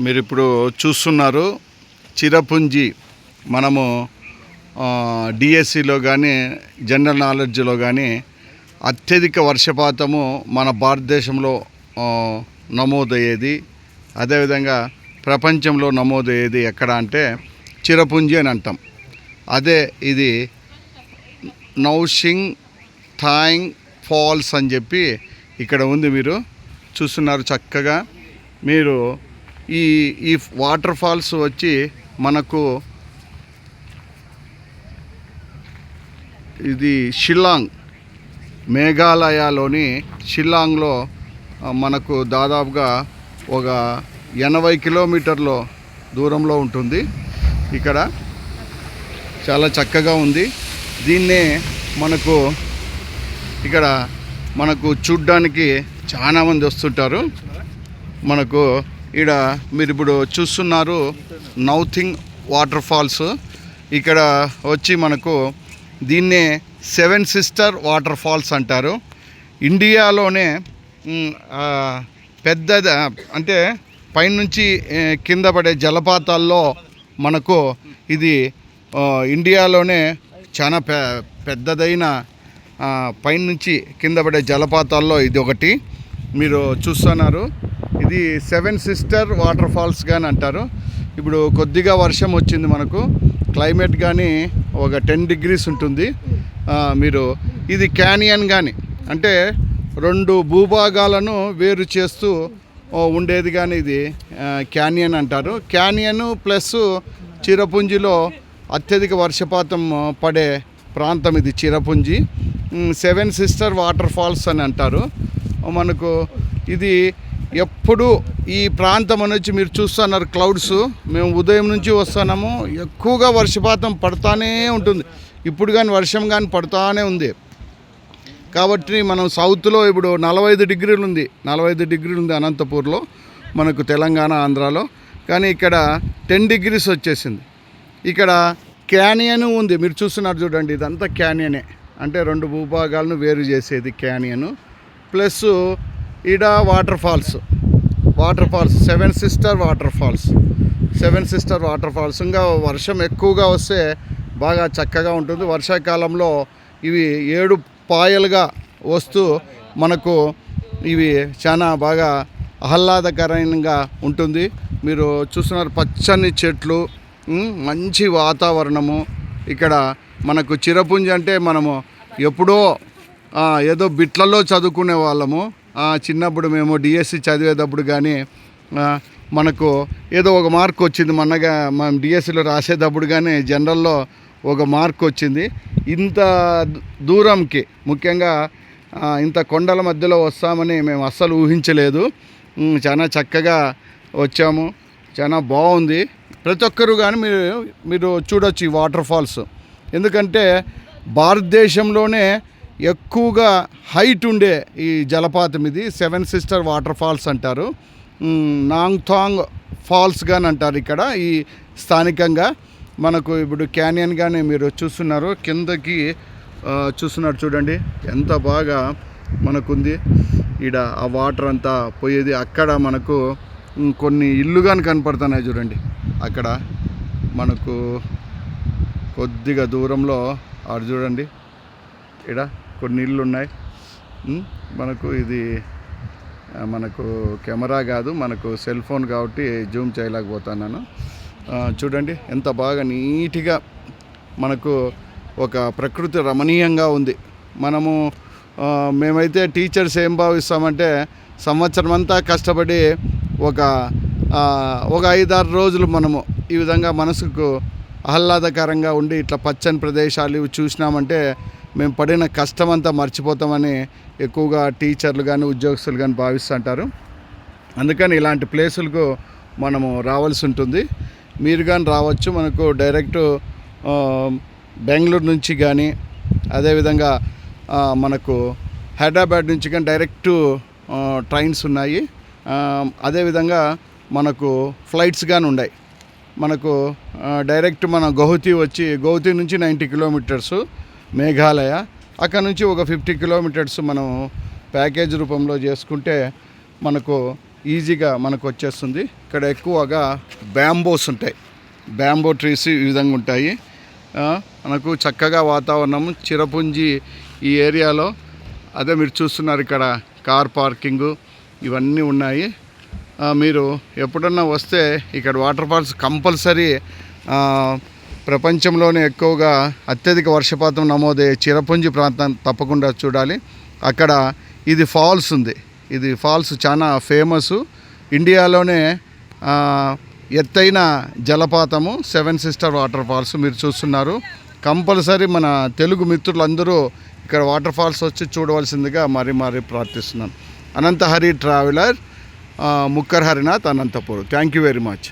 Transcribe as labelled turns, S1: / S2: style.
S1: మీరు ఇప్పుడు చూస్తున్నారు చిరపుంజి. మనము డిఎస్సిలో కానీ జనరల్ నాలెడ్జ్లో కానీ అత్యధిక వర్షపాతము మన భారతదేశంలో నమోదయ్యేది, అదేవిధంగా ప్రపంచంలో నమోదయ్యేది ఎక్కడ అంటే చిరపుంజి అని అంటాం. అదే ఇది నౌషింగ్ థాయింగ్ ఫాల్స్ అని చెప్పి ఇక్కడ ఉంది. మీరు చూస్తున్నారు చక్కగా. మీరు ఈ వాటర్ ఫాల్స్ వచ్చి మనకు ఇది షిల్లాంగ్, మేఘాలయలోని షిల్లాంగ్లో మనకు దాదాపుగా ఒక 80 కిలోమీటర్ల దూరంలో ఉంటుంది. ఇక్కడ చాలా చక్కగా ఉంది. దీన్నే మనకు చూడ్డానికి చాలామంది వస్తుంటారు. మనకు ఇక్కడ మీరు ఇప్పుడు చూస్తున్నారు నౌథింగ్ వాటర్ ఫాల్స్. ఇక్కడ వచ్చి మనకు దీన్నే 7 సిస్టర్ వాటర్ ఫాల్స్ అంటారు. ఇండియాలోనే పెద్ద అంటే పైనుంచి కింద పడే జలపాతాల్లో మనకు ఇది ఇండియాలోనే చాలా పెద్దదైన పైనుంచి కింద పడే జలపాతాల్లో ఇది ఒకటి. మీరు చూస్తున్నారు ఇది 7 సిస్టర్ వాటర్ ఫాల్స్ కానీ అంటారు. ఇప్పుడు కొద్దిగా వర్షం వచ్చింది, మనకు క్లైమేట్ కానీ ఒక 10 degrees ఉంటుంది. మీరు ఇది క్యానియన్ కానీ అంటే 2 భూభాగాలను వేరు చేస్తూ ఉండేది కానీ ఇది క్యానియన్ అంటారు. క్యానియన్ ప్లస్ చిరపుంజిలో అత్యధిక వర్షపాతం పడే ప్రాంతం ఇది చిరపుంజి. 7 సిస్టర్ వాటర్ ఫాల్స్ అని అంటారు. మనకు ఇది ఎప్పుడు ఈ ప్రాంతం నుంచి మీరు చూస్తున్నారు క్లౌడ్స్. మేము ఉదయం నుంచి వస్తున్నాము, ఎక్కువగా వర్షపాతం పడుతూనే ఉంటుంది. ఇప్పుడు కానీ వర్షం కానీ పడుతూనే ఉంది. కాబట్టి మనం సౌత్లో ఇప్పుడు 45 degrees ఉంది, 45 degrees ఉంది అనంతపూర్లో, మనకు తెలంగాణ ఆంధ్రాలో. కానీ ఇక్కడ 10 degrees వచ్చేసింది. ఇక్కడ క్యానియన్ ఉంది, మీరు చూస్తున్నారు చూడండి. ఇదంతా క్యానియనే, అంటే 2 భూభాగాలను వేరు చేసేది క్యానియను. ప్లస్ ఈడ water falls 7 sister water falls. 7 sister water falls. ఇంకా వర్షం ఎక్కువగా వస్తే బాగా చక్కగా ఉంటుంది. వర్షాకాలంలో ఇవి 7 పాయలుగా వస్తూ మనకు ఇవి చాలా బాగా ఆహ్లాదకరంగా ఉంటుంది. మీరు చూస్తున్నారు పచ్చని చెట్లు, మంచి వాతావరణము. ఇక్కడ మనకు చిరపుంజి అంటే మనము ఎప్పుడో ఏదో బిట్లలో చదువుకునే వాళ్ళము. చిన్నప్పుడు మేము డిఎస్సి చదివేటప్పుడు కానీ మనకు ఏదో ఒక మార్క్ వచ్చింది. మొన్నగా మనం డిఎస్సిలో రాసేటప్పుడు కానీ జనరల్లో ఒక మార్క్ వచ్చింది. ఇంత దూరంకి, ముఖ్యంగా ఇంత కొండల మధ్యలో వస్తామని మేము అస్సలు ఊహించలేదు. చాలా చక్కగా వచ్చాము, చాలా బాగుంది. ప్రతి ఒక్కరు కానీ మీరు చూడొచ్చు ఈ వాటర్ ఫాల్స్. ఎందుకంటే భారతదేశంలోనే ఎక్కువగా హైట్ ఉండే ఈ జలపాతం ఇది 7 సిస్టర్ వాటర్ ఫాల్స్ అంటారు. నాంగ్థాంగ్ ఫాల్స్ కానీ అంటారు ఇక్కడ ఈ స్థానికంగా. మనకు ఇప్పుడు క్యానియన్ కానీ మీరు చూస్తున్నారు, కిందకి చూస్తున్నారు చూడండి ఎంత బాగా మనకుంది. ఈడ ఆ వాటర్ అంతా పోయేది. అక్కడ మనకు కొన్ని ఇల్లు కానీ కనపడుతున్నాయి చూడండి. అక్కడ మనకు కొద్దిగా దూరంలో ఆడు చూడండి, ఈడ కొన్ని ఇళ్ళు ఉన్నాయి. మనకు ఇది మనకు కెమెరా కాదు, మనకు సెల్ ఫోన్ కాబట్టి జూమ్ చేయలేకపోతున్నాను. చూడండి ఎంత బాగా నీట్గా మనకు ఒక ప్రకృతి రమణీయంగా ఉంది. మేమైతే టీచర్స్ ఏం భావిస్తామంటే సంవత్సరం అంతా కష్టపడి ఒక 5-6 రోజులు మనము ఈ విధంగా మనసుకు ఆహ్లాదకరంగా ఉండి ఇట్లా పచ్చని ప్రదేశాలు ఇవి చూసినామంటే మేము పడిన కష్టమంతా మర్చిపోతామని ఎక్కువగా టీచర్లు కానీ ఉద్యోగస్తులు కానీ భావిస్తుంటారు. అందుకని ఇలాంటి ప్లేసులకు మనము రావాల్సి ఉంటుంది. మీరు కానీ రావచ్చు. మనకు డైరెక్ట్ బెంగళూరు నుంచి కానీ, అదేవిధంగా మనకు హైదరాబాద్ నుంచి కానీ డైరెక్ట్ ట్రైన్స్ ఉన్నాయి. అదేవిధంగా మనకు ఫ్లైట్స్ కానీ ఉన్నాయి. మనకు డైరెక్ట్ మన గౌహతి నుంచి 90 kilometers మేఘాలయ, అక్కడ నుంచి ఒక 50 kilometers మనం ప్యాకేజ్ రూపంలో చేసుకుంటే మనకు ఈజీగా మనకు వచ్చేస్తుంది. ఇక్కడ ఎక్కువగా బ్యాంబోస్ ఉంటాయి, బ్యాంబో ట్రీస్ ఈ విధంగా ఉంటాయి. మనకు చక్కగా వాతావరణం చిరపుంజి ఈ ఏరియాలో. అదే మీరు చూస్తున్నారు ఇక్కడ కార్ పార్కింగు ఇవన్నీ ఉన్నాయి. మీరు ఎప్పుడన్నా వస్తే ఇక్కడ వాటర్ ఫాల్స్ కంపల్సరీ ప్రపంచంలోనే ఎక్కువగా అత్యధిక వర్షపాతం నమోదయ్యే చిరపుంజి ప్రాంతం తప్పకుండా చూడాలి. అక్కడ ఇది ఫాల్స్ ఉంది, ఇది ఫాల్స్ చాలా ఫేమస్. ఇండియాలోనే ఎత్తైన జలపాతము 7 సిస్టర్ వాటర్ ఫాల్స్ మీరు చూస్తున్నారు. కంపల్సరీ మన తెలుగు మిత్రులందరూ ఇక్కడ వాటర్ ఫాల్స్ వచ్చి చూడవలసిందిగా మరీ ప్రార్థిస్తున్నాను. అనంతహరి ట్రావెలర్, ముక్కర్ Harinath, Anantapur. Thank you very much.